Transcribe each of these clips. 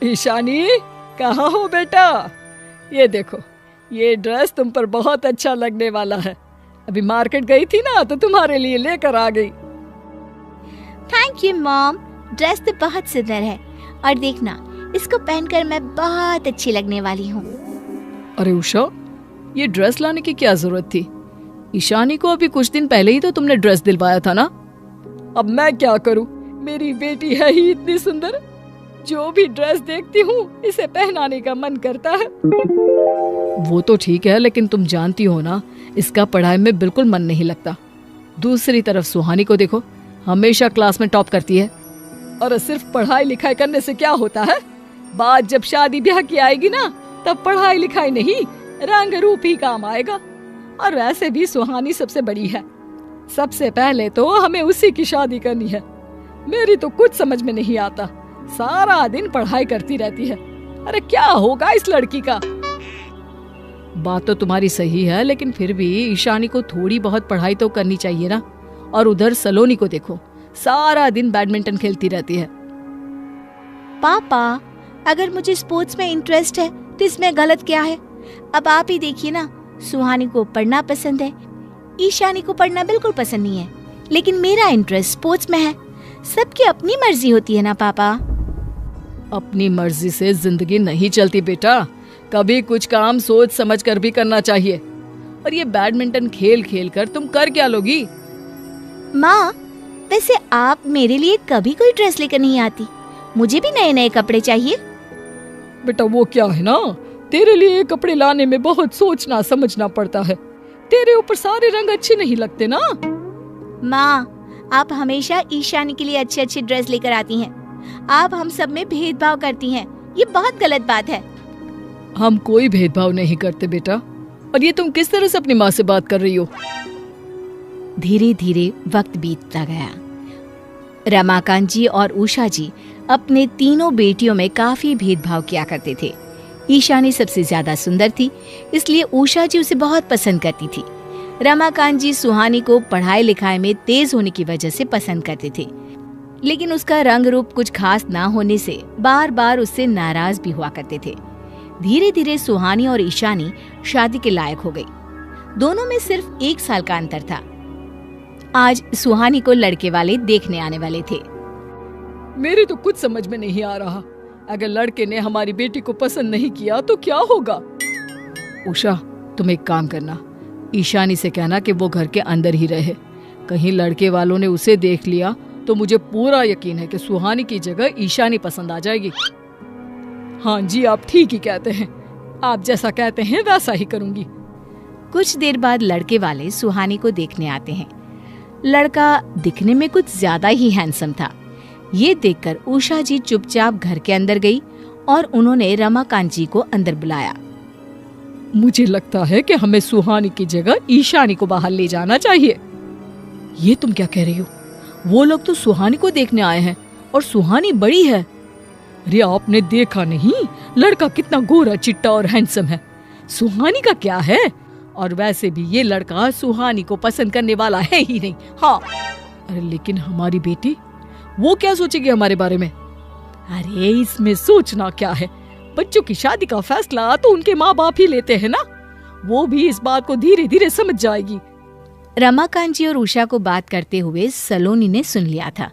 ईशानी, कहाँ हो बेटा? ये देखो, ये ड्रेस तुम पर बहुत अच्छा लगने वाला है। अभी मार्केट गई थी ना, तो तुम्हारे लिए लेकर आ गई। थैंक यू मॉम, ड्रेस तो बहुत सुंदर है और देखना, इसको पहनकर मैं बहुत अच्छी लगने वाली हूँ। अरे उषा, ये ड्रेस लाने की क्या जरूरत थी? ईशानी को अभी कुछ दिन पहले ही तो तुमने ड्रेस दिलवाया था ना। अब मैं क्या करूँ, मेरी बेटी है ही इतनी सुंदर, जो भी ड्रेस देखती हूँ इसे पहनाने का मन करता है। वो तो ठीक है, लेकिन तुम जानती हो ना, इसका पढ़ाई में बिल्कुल मन नहीं लगता। दूसरी तरफ सुहानी को देखो, हमेशा क्लास में टॉप करती है। और सिर्फ पढ़ाई लिखाई करने से क्या होता है? बात जब शादी ब्याह की आएगी ना, तब पढ़ाई लिखाई नहीं, रंग रूप ही काम आएगा। और वैसे भी सुहानी सबसे बड़ी है, सबसे पहले तो हमें उसी की शादी करनी है। मेरी तो कुछ समझ में नहीं आता, सारा दिन पढ़ाई करती रहती है। अरे क्या होगा इस लड़की का? बात तो तुम्हारी सही है, लेकिन फिर भी ईशानी को थोड़ी बहुत पढ़ाई तो करनी चाहिए ना। और उधर सलोनी को देखो, सारा दिन बैडमिंटन खेलती रहती है। पापा, अगर मुझे स्पोर्ट्स में इंटरेस्ट है तो इसमें गलत क्या है? अब आप ही देखिए ना, सुहानी को पढ़ना पसंद है, ईशानी को पढ़ना बिल्कुल पसंद नहीं है, लेकिन मेरा इंटरेस्ट स्पोर्ट्स में है। सबकी अपनी मर्जी होती है ना पापा। अपनी मर्जी से जिंदगी नहीं चलती बेटा, कभी कुछ काम सोच समझ कर भी करना चाहिए। और ये बैडमिंटन खेल खेल कर तुम कर क्या लोगी? माँ, वैसे आप मेरे लिए कभी कोई ड्रेस लेकर नहीं आती, मुझे भी नए नए कपड़े चाहिए। बेटा वो क्या है ना, तेरे लिए कपड़े लाने में बहुत सोचना समझना पड़ता है। तेरे ऊपर सारे रंग अच्छे नहीं लगते ना। माँ, आप हमेशा ईशानी के लिए अच्छे अच्छे ड्रेस लेकर आती हैं। आप हम सब में भेदभाव करती हैं, ये बहुत गलत बात है। हम कोई भेदभाव नहीं करते बेटा। और ये तुम किस तरह से अपनी माँ से बात कर रही हो? धीरे धीरे वक्त बीतता गया। रमाकांत जी और उषा जी अपने तीनों बेटियों में काफी भेदभाव किया करते थे। ईशानी सबसे ज्यादा सुंदर थी, इसलिए उषा जी उसे बहुत पसंद करती थी। रमाकांत जी सुहानी को पढ़ाई लिखाई में तेज होने की वजह से पसंद करते थे, लेकिन उसका रंग रूप कुछ खास ना होने से बार बार उससे नाराज भी हुआ करते थे। धीरे धीरे सुहानी और ईशानी शादी के लायक हो गई। दोनों में सिर्फ 1 साल का अंतर था। आज सुहानी को लड़के वाले देखने आने वाले थे। मेरी तो कुछ समझ में नहीं आ रहा, अगर लड़के ने हमारी बेटी को पसंद नहीं किया तो क्या होगा? उषा, तुम एक काम करना, ईशानी से कहना कि वो घर के अंदर ही रहे। कहीं लड़के वालों ने उसे देख लिया तो मुझे पूरा यकीन है कि सुहानी की जगह ईशानी पसंद आ जाएगी। हाँ जी, आप ठीक ही कहते हैं, आप जैसा कहते हैं वैसा ही करूंगी। कुछ देर बाद लड़के वाले सुहानी को देखने आते हैं। लड़का दिखने में कुछ ज्यादा ही हैंडसम था। ये देखकर उषा जी चुपचाप घर के अंदर गई और उन्होंने रमाकांत जी को अंदर बुलाया। मुझे लगता है कि हमें सुहानी की जगह ईशानी को बाहर ले जाना चाहिए। ये तुम क्या कह रही हो? वो लोग तो सुहानी को देखने आए हैं और सुहानी बड़ी है। अरे आपने देखा नहीं, लड़का कितना गोरा चिट्टा और हैंडसम है। सुहानी का क्या है? और वैसे भी ये लड़का सुहानी को पसंद करने वाला है ही नहीं। हाँ, अरे लेकिन हमारी बेटी, वो क्या सोचेगी हमारे बारे में? अरे इसमें सोचना क्या है, बच्चों की शादी का फैसला तो उनके माँ बाप ही लेते हैं ना। वो भी इस बात को धीरे धीरे समझ जाएगी। रमाकांत जी और उषा को बात करते हुए सलोनी ने सुन लिया था।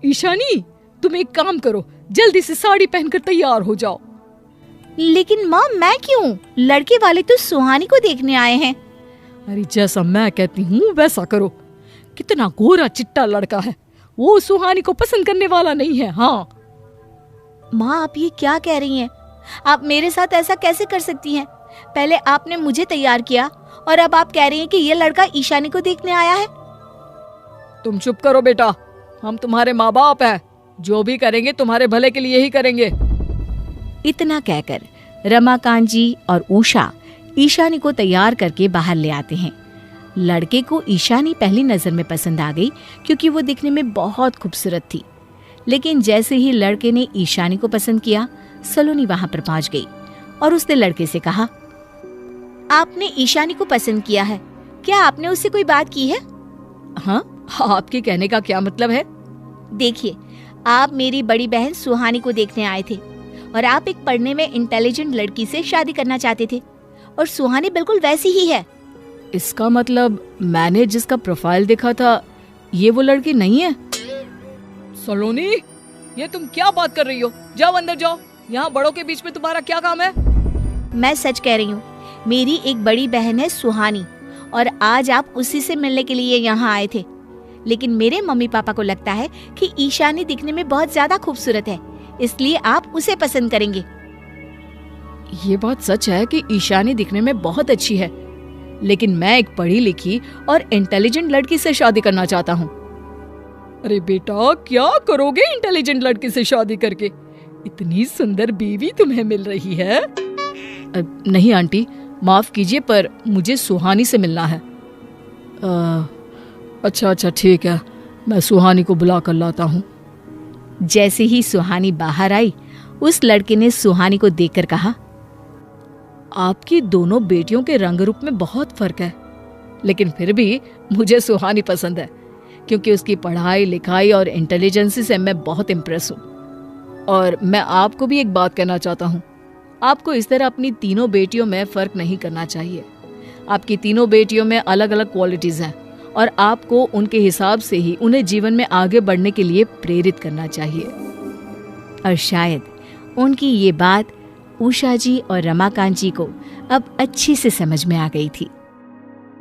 ईशानी, तुम एक काम करो, जल्दी से साड़ी पहनकर तैयार हो जाओ। लेकिन माँ, मैं क्यों? लड़के वाले तो सुहानी को देखने आए हैं। अरे जैसा मैं कहती हूँ वैसा करो। कितना गोरा चिट्टा लड़का है, वो सुहानी को पसंद करने वाला नहीं है। हाँ माँ, आप ये क्या कह रही हैं? आप मेरे साथ ऐसा कैसे कर सकती हैं? पहले आपने मुझे तैयार किया और अब आप कह रही हैं कि ये लड़का ईशानी को देखने आया है। तुम चुप करो बेटा, हम तुम्हारे माँ बाप हैं, जो भी करेंगे तुम्हारे भले के लिए ही करेंगे। इतना कहकर रमाकांत जी और उषा ईशानी को तैयार करके बाहर ले आते हैं। लड़के को ईशानी पहली नजर में पसंद आ गई, क्योंकि वो दिखने में बहुत खूबसूरत थी। लेकिन जैसे ही लड़के ने ईशानी को पसंद किया, सलोनी वहां पर पहुंच गई और उसने लड़के से कहा, आपने ईशानी को पसंद किया है, क्या आपने उससे कोई बात की है? हाँ, आपके कहने का क्या मतलब है? देखिए, आप मेरी बड़ी बहन सुहानी को देखने आए थे, और आप एक पढ़ने में इंटेलिजेंट लड़की से शादी करना चाहते थे, और सुहानी बिल्कुल वैसी ही है। इसका मतलब मैंने जिसका प्रोफाइल देखा था ये वो लड़की नहीं है? सलोनी, ये तुम क्या बात कर रही हो? जाओ अंदर जाओ, यहाँ बड़ों के बीच में तुम्हारा क्या काम है? मैं सच कह रही हूँ, मेरी एक बड़ी बहन है सुहानी, और आज आप उसी से मिलने के लिए यहाँ आए थे। लेकिन मेरे मम्मी पापा को लगता है कि ईशानी दिखने में बहुत ज्यादा खूबसूरत है, इसलिए आप उसे पसंद करेंगे। ये बात सच है कि ईशानी दिखने में बहुत अच्छी है, लेकिन मैं एक पढ़ी लिखी और इंटेलिजेंट लड़की से शादी करना चाहता हूँ। अरे बेटा, क्या करोगे इंटेलिजेंट लड़की से शादी करके? इतनी सुंदर बीवी तुम्हें मिल रही है। नहीं आंटी, माफ कीजिए, पर मुझे सुहानी से मिलना है। अच्छा ठीक है, मैं सुहानी को बुला कर लाता हूँ। जैसे ही सुहानी बाहर आई, उस लड़के ने सुहानी को देखकर कहा, आपकी दोनों बेटियों के रंग रूप में बहुत फर्क है, लेकिन फिर भी मुझे सुहानी पसंद है, क्योंकि उसकी पढ़ाई लिखाई और इंटेलिजेंस से मैं बहुत इम्प्रेस हूँ। और मैं आपको भी एक बात कहना चाहता हूँ, आपको इस तरह अपनी तीनों बेटियों में फर्क नहीं करना चाहिए। आपकी तीनों बेटियों में अलग अलग क्वालिटीज हैं, और आपको उनके हिसाब से ही उन्हें जीवन में आगे बढ़ने के लिए प्रेरित करना चाहिए। और शायद उनकी ये बात उषा जी और रमाकांत जी को अब अच्छी से समझ में आ गई थी।